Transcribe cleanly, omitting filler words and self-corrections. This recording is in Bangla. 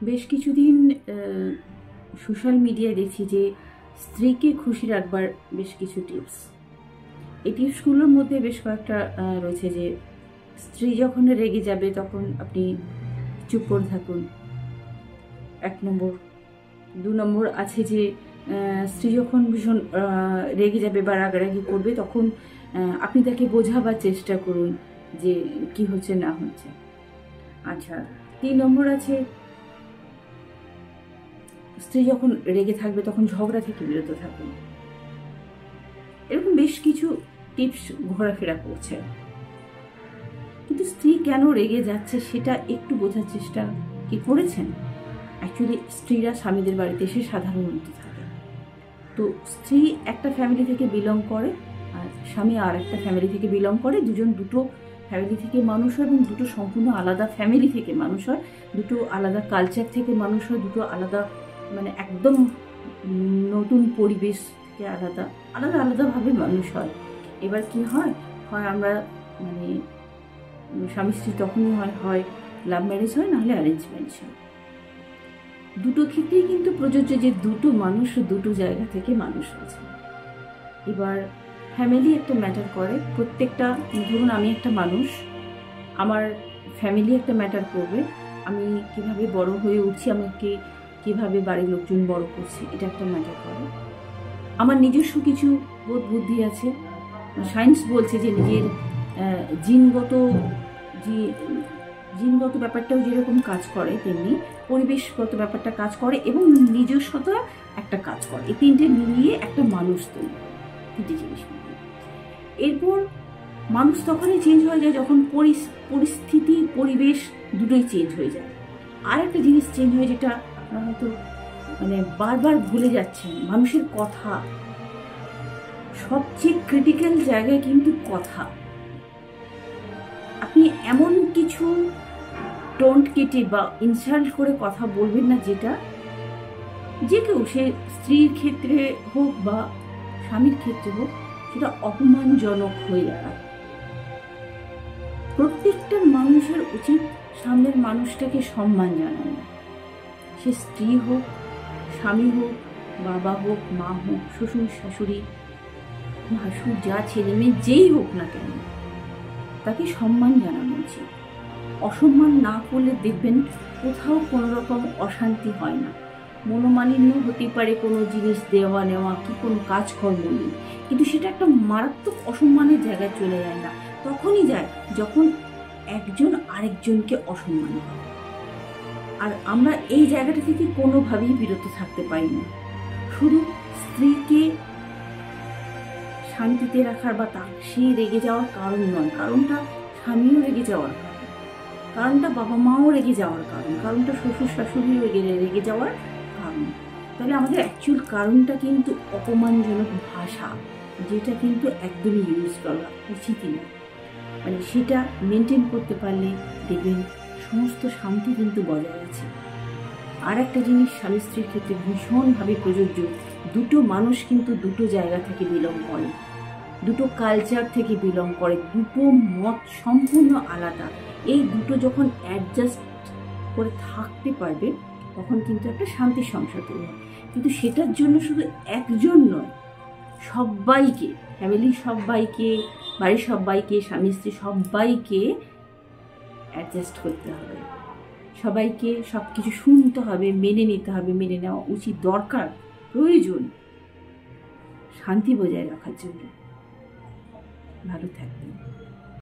বেশ কিছুদিন সোশ্যাল মিডিয়ায় দেখছি যে স্ত্রীকে খুশি রাখবার বেশ কিছু টিপস। এই টিপসগুলোর মধ্যে বেশ কয়েকটা রয়েছে যে স্ত্রী যখন রেগে যাবে তখন আপনি চুপ করে থাকুন, 1 নম্বর। 2 নম্বর আছে যে স্ত্রী যখন ভীষণ রেগে যাবে বা রাগারাগি করবে তখন আপনি তাকে বোঝাবার চেষ্টা করুন যে কি হচ্ছে না হচ্ছে। আচ্ছা, 3 নম্বর আছে স্ত্রী যখন রেগে থাকবে তখন ঝগড়া থেকে বিরত থাকুন। এরকম বেশ কিছু টিপস ঘোরাফেরা করছে, কিন্তু স্ত্রী কেন রেগে যাচ্ছে সেটা একটু বোঝার চেষ্টা কি করেছেন? অ্যাকচুয়ালি স্ত্রীরা স্বামীদের বাড়িতে এসে সাধারণত থাকে। তো স্ত্রী একটা ফ্যামিলি থেকে বিলং করে আর স্বামী আর একটা ফ্যামিলি থেকে বিলং করে। দুজন দুটো ফ্যামিলি থেকে মানুষ হয় এবং দুটো সম্পূর্ণ আলাদা ফ্যামিলি থেকে মানুষ হয়, দুটো আলাদা কালচার থেকে মানুষ হয়, দুটো আলাদা মানে একদম নতুন পরিবেশ থেকে আলাদা আলাদা আলাদাভাবে মানুষ হয়। এবার কি হয়, হয় আমরা মানে স্বামী স্ত্রী তখনই হয় লাভ ম্যারেজ হয়, নাহলে অ্যারেঞ্জ ম্যারেজ হয়। দুটো ক্ষেত্রেই কিন্তু প্রযোজ্য যে দুটো মানুষ দুটো জায়গা থেকে মানুষ হয়েছে। এবার ফ্যামিলি একটা ম্যাটার করে। প্রত্যেকটা, ধরুন আমি একটা মানুষ, আমার ফ্যামিলি একটা ম্যাটার করবে। আমি কিভাবে বড় হয়ে উঠছি, আমাকে কিভাবে বাড়ির লোকজন বড় করছে, এটা একটা ম্যাটার করে। আমার নিজস্ব কিছু বোধ বুদ্ধি আছে। সায়েন্স বলছে যে নিজের জিনগত ব্যাপারটাও যেরকম কাজ করে তেমনি পরিবেশগত ব্যাপারটা কাজ করে এবং নিজস্বতা একটা কাজ করে। এই তিনটে মিলিয়ে একটা মানুষ তৈরি, তিনটে জিনিস মিলিয়ে। এরপর মানুষ তখনই চেঞ্জ হয়ে যায় যখন পরিস্থিতি পরিবেশ দুটোই চেঞ্জ হয়ে যায়। আর একটা জিনিস চেঞ্জ হয়ে, যেটা আপনারা হয়তো মানে বারবার ভুলে যাচ্ছেন, মানুষের কথা। সবচেয়ে ক্রিটিক্যাল জায়গায় কিন্তু কথা। আপনি এমন কিছু টোন কেটে বা ইনসাল্ট করে কথা বলবেন না যেটা যে কেউ, সে স্ত্রীর ক্ষেত্রে হোক বা স্বামীর ক্ষেত্রে হোক, সেটা অপমানজনক হয়ে দাঁড়ায়। প্রত্যেকটা মানুষের উচিত সামনের মানুষটাকে সম্মান জানানো। সে স্ত্রী হোক, স্বামী হোক, বাবা হোক, মা হোক, শ্বশুর শাশুড়ি, ভাসুর, যা ছেলে মেয়ে যেই হোক না কেন, তাকে সম্মান জানানো উচিত। অসম্মান না করলে দেখবেন কোথাও কোনো রকম অশান্তি হয় না। মনোমালিন্য হতে পারে, কোনো জিনিস দেওয়া নেওয়া কি কোনো কাজকর্ম নেই, কিন্তু সেটা একটা মারাত্মক অসম্মানের জায়গায় চলে যায় না? তখনই যায় যখন একজন আরেকজনকে অসম্মান করে। আর আমরা এই জায়গাটা থেকে কোনোভাবেই বিরত থাকতে পারি না। শুধু স্ত্রীকে শান্তিতে রাখার বা সে রেগে যাওয়ার কারণ নয়, কারণটা স্বামীও রেগে যাওয়ার কারণ, কারণটা বাবা মাও রেগে যাওয়ার কারণ, কারণটা শ্বশুর শাশুড়িও রেগে যাওয়ার কারণ। তাহলে আমাদের অ্যাকচুয়াল কারণটা কিন্তু অপমানজনক ভাষা, যেটা কিন্তু একদমই ইউজ করা উচিতই না। মানে সেটা মেনটেন করতে পারলে দেখবেন সমস্ত শান্তি কিন্তু বজায় আছে। আর একটা জিনিস স্বামী স্ত্রীর ক্ষেত্রে ভীষণভাবে প্রযোজ্য, দুটো মানুষ কিন্তু দুটো জায়গা থেকে বিলং করে, দুটো কালচার থেকে বিলং করে, দুটো মত সম্পূর্ণ আলাদা। এই দুটো যখন অ্যাডজাস্ট করে থাকতে পারবে তখন কিন্তু একটা শান্তির সংসার তৈরি হয়। কিন্তু সেটার জন্য শুধু একজন নয়, সবাইকে, ফ্যামিলির সবাইকে, বাড়ির সবাইকে, স্বামী স্ত্রী সবাইকে অ্যাডজাস্ট করতে হবে। সবাইকে সব কিছু শুনতে হবে, মেনে নিতে হবে, মেনে নেওয়া উচিত, দরকার, প্রয়োজন, শান্তি বজায় রাখার জন্য। ভালো থাকবেন।